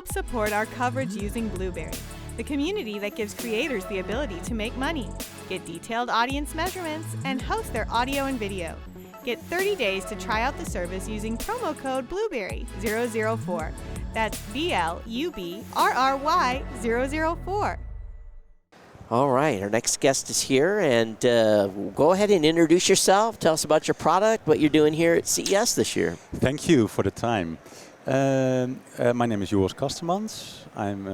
Help support our coverage using Blueberry, the community that gives creators the ability to make money, get detailed audience measurements, and host their audio and video. Get 30 days to try out the service using promo code Blueberry004. That's BLUBRRY004. All right, our next guest is here, and go ahead and introduce yourself. Tell us about your product, what you're doing here at CES this year. Thank you for the time. My name is Joris Kastemans. I'm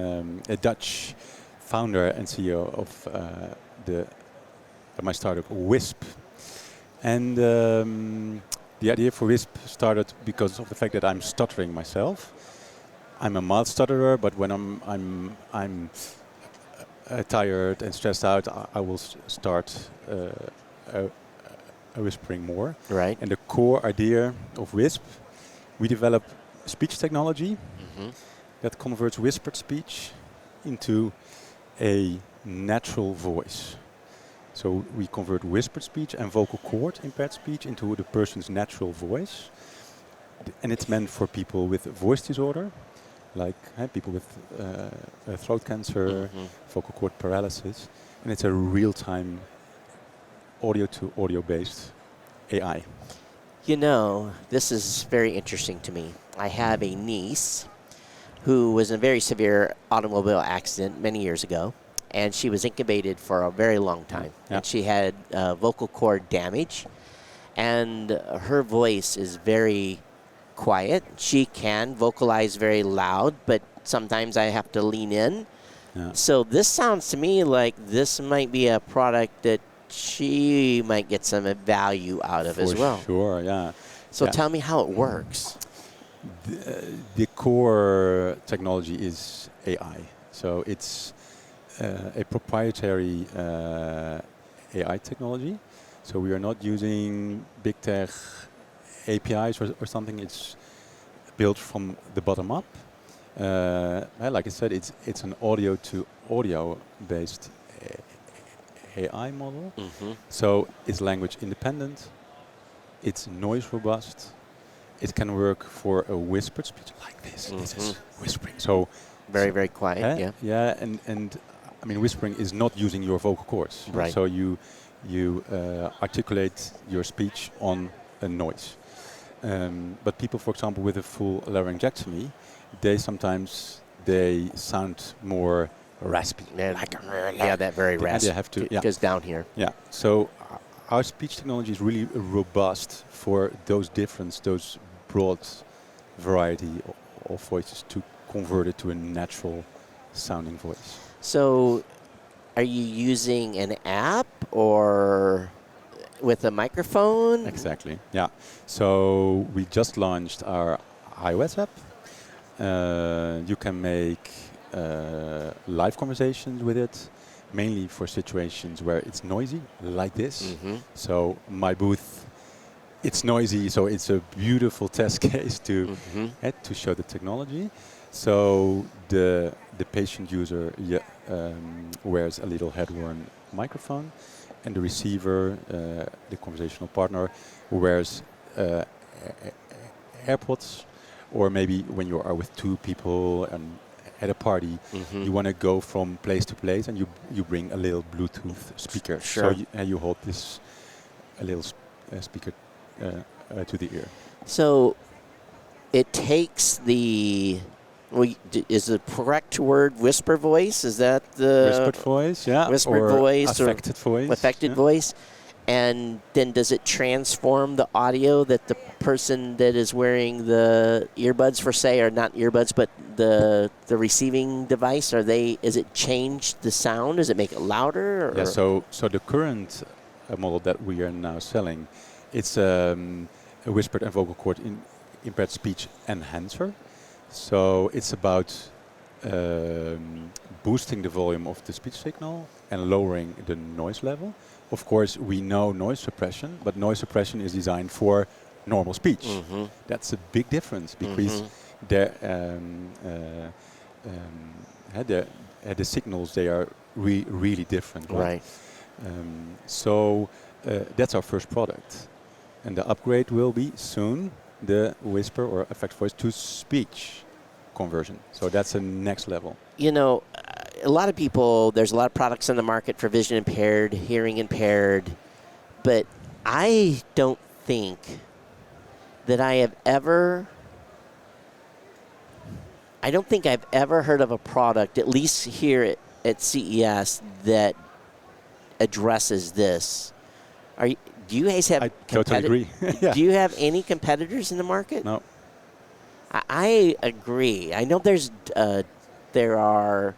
a Dutch founder and CEO of my startup Whispp. And the idea for Whispp started because of the fact that I'm stuttering myself. I'm a mild stutterer, but when I'm tired and stressed out, I will start whispering more. Right. And the core idea of Whispp, we develop speech technology that converts whispered speech into a natural voice. So we convert whispered speech and vocal cord impaired speech into the person's natural voice. And it's meant for people with voice disorder, like people with throat cancer, vocal cord paralysis. And it's a real-time audio-to-audio based AI. You know, this is very interesting to me. I have a niece who was in a very severe automobile accident many years ago, and she was incubated for a very long time. Yeah. And she had vocal cord damage, and her voice is very quiet. She can vocalize very loud, but sometimes I have to lean in. Yeah. So this sounds to me like this might be a product that she might get some value out of as well. Sure, yeah. So tell me how it works. The core technology is AI. So it's a proprietary AI technology. So we are not using big tech APIs or something. It's built from the bottom up. Like I said, it's an audio to audio based AI model. So it's language independent. It's noise robust. It can work for a whispered speech like this. This is whispering. So very, very quiet. Yeah. Yeah, and I mean, whispering is not using your vocal cords. Right. So you articulate your speech on a noise. But people, for example, with a full laryngectomy, they sometimes sound more raspy. Yeah, that very raspy. They have to. Yeah. Goes down here. Yeah. So our speech technology is really robust for those broad variety of voices to convert it to a natural sounding voice. So are you using an app or with a microphone? Exactly, yeah. So we just launched our iOS app. You can make live conversations with it, mainly for situations where it's noisy, like this. So my booth, it's noisy, so it's a beautiful test case to show the technology. So the patient user wears a little head-worn microphone, and the receiver, the conversational partner, wears AirPods, or maybe when you are with two people and at a party, you want to go from place to place, and you bring a little Bluetooth speaker. Sure. So you hold this a little speaker to the ear. So it takes the. Is the correct word whisper voice? Is that the whispered voice? Yeah. Whispered voice affected voice. Affected voice. And then does it transform the audio that the person that is wearing the earbuds, for say, or not earbuds, but the receiving device? Is it change the sound? Does it make it louder? Or? Yeah. So the current model that we are now selling, it's a whispered and vocal cord impaired speech enhancer. So it's about boosting the volume of the speech signal and lowering the noise level. Of course, we know noise suppression, but noise suppression is designed for normal speech. That's a big difference because the signals, they are really different. Right. So that's our first product. And the upgrade will be soon the whisper or affect voice to speech. conversion. So that's the next level. You know, a lot of people, there's a lot of products on the market for vision impaired, hearing impaired, but I don't think that I've ever heard of a product, at least here at CES, that addresses this. Do you guys have? I totally agree. Yeah. Do you have any competitors in the market? No. I agree. I know there are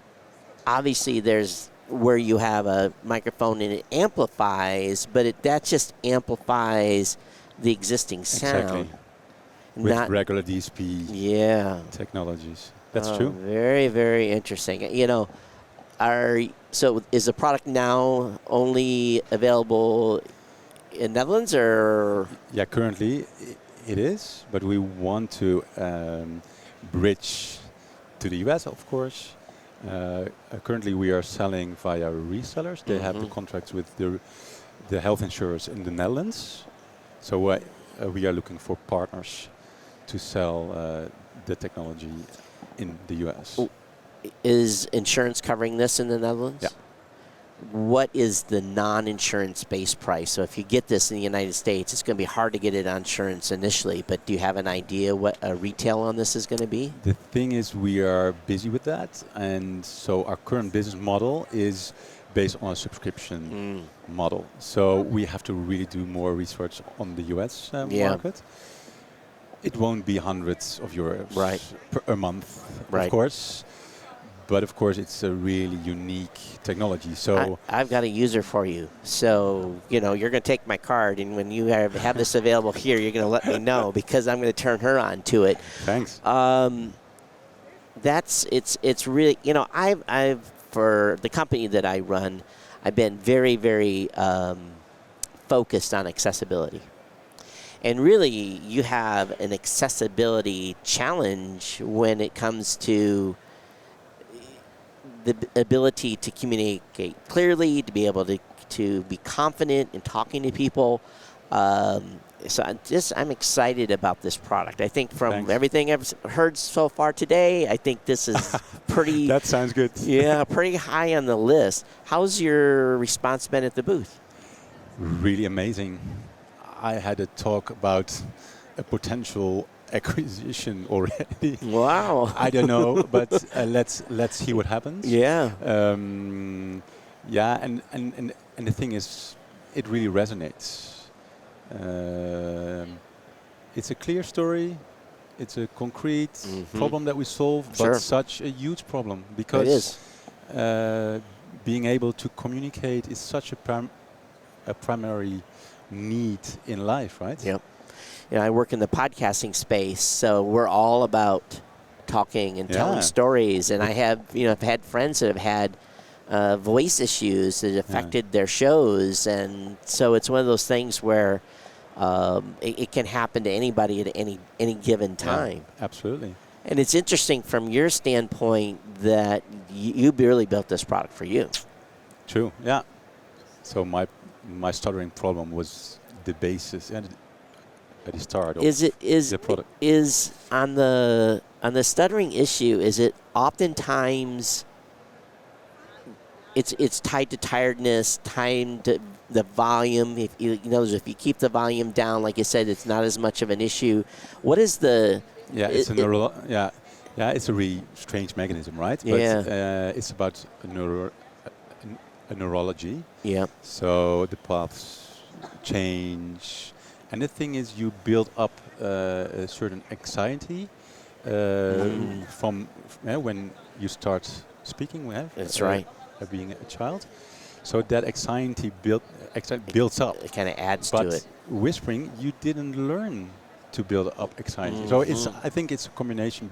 obviously there's where you have a microphone and it amplifies, but that just amplifies the existing sound. Exactly. With regular DSP technologies. That's true. Very, very interesting. You know, so is the product now only available in Netherlands or? Yeah, currently it is, but we want to bridge to the US, of course. Currently we are selling via resellers. They have the contracts with the health insurers in the Netherlands. So we are looking for partners to sell the technology in the US. Is insurance covering this in the Netherlands? Yeah. What is the non-insurance base price? So if you get this in the United States, it's going to be hard to get it on insurance initially, but do you have an idea what a retail on this is going to be? The thing is, we are busy with that, and so our current business model is based on a subscription model. So we have to really do more research on the US market. It won't be hundreds of euros per month, of course. But of course, it's a really unique technology. So I've got a user for you. So you're going to take my card, and when you have this available here, you're going to let me know because I'm going to turn her on to it. Thanks. It's really I've for the company that I run, I've been very, very focused on accessibility. And really, you have an accessibility challenge when it comes to the ability to communicate clearly, to be able to be confident in talking to people. So I'm excited about this product. I think from everything I've heard so far today, I think this is pretty... That sounds good. Yeah, pretty high on the list. How's your response been at the booth? Really amazing. I had a talk about a potential acquisition already. Wow. I don't know, but let's see what happens. Yeah. Yeah, and the thing is, it really resonates. It's a clear story. It's a concrete problem that we solve, but such a huge problem because being able to communicate is such a primary need in life, right? Yep. I work in the podcasting space, so we're all about talking and telling stories. And I have, I've had friends that have had voice issues that affected their shows, and so it's one of those things where it can happen to anybody at any given time. Yeah, absolutely. And it's interesting from your standpoint that you really built this product for you. True. Yeah. So my stuttering problem was the basis and at the start of the product. Is on the stuttering issue, is it oftentimes it's tied to tiredness, tied to the volume? If if you keep the volume down, like you said, it's not as much of an issue. What is the it's it's a really strange mechanism, right? But it's about a neurology. Yeah. So the paths change, and the thing is, you build up a certain anxiety from when you start speaking. That's right. Being a child, so that anxiety builds up. It kind of adds to it. But whispering, you didn't learn to build up anxiety. So I think it's a combination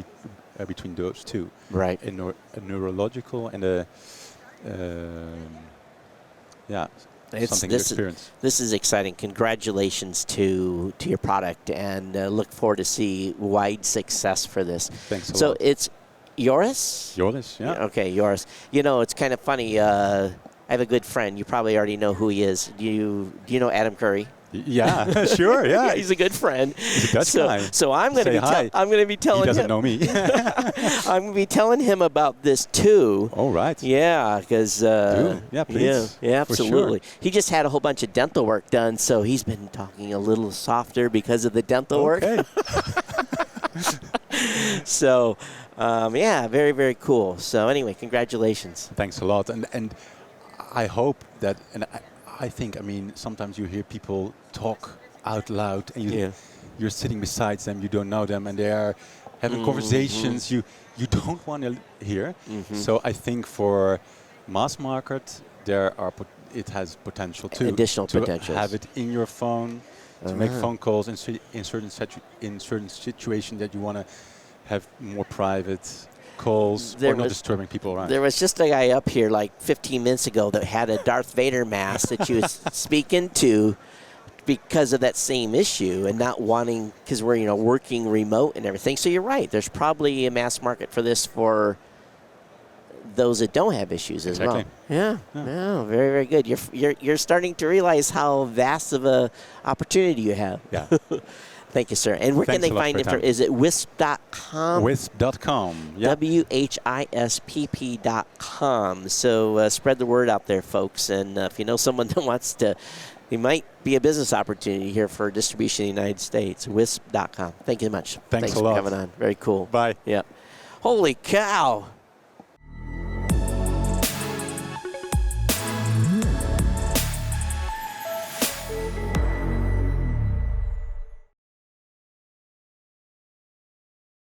between those two. Right. A neurological and a something to experience. This is exciting. Congratulations to your product, and look forward to see wide success for this. Thanks a lot. So it's Joris? Joris, yeah. Okay, Joris. It's kind of funny. I have a good friend. You probably already know who he is. Do you know Adam Curry? Yeah, sure, yeah. He's a good friend. He's a Dutch so, guy. So I'm going to be telling He doesn't him. know me. I'm going to be telling him about this too. Oh, right. Yeah, because Yeah, please. Yeah, absolutely. For sure. He just had a whole bunch of dental work done, so he's been talking a little softer because of the dental work. So, yeah, very, very cool. So anyway, congratulations. Thanks a lot. And I hope that, and I think, I mean, sometimes you hear people talk out loud and you're sitting beside them, you don't know them, and they are having conversations you don't want to hear. So I think for mass market, it has potential too. Additional to potentials. Have it in your phone, to make phone calls in certain situations that you want to have more private calls or not disturbing people around. There was just a guy up here like 15 minutes ago that had a Darth Vader mask that you was speaking to because of that same issue and not wanting, because we're working remote and everything. So you're right. There's probably a mass market for this for those that don't have issues as well. Yeah. No, very, very good. You're starting to realize how vast of a opportunity you have. Yeah. Thank you, sir. And where can they find it? Is it Whispp.com? Whispp.com. Yeah. WHISPP.com. So spread the word out there, folks. And if you know someone that wants to, it might be a business opportunity here for distribution in the United States. Whispp.com. Thank you much. Thanks a lot for coming on. Very cool. Bye. Yeah. Holy cow.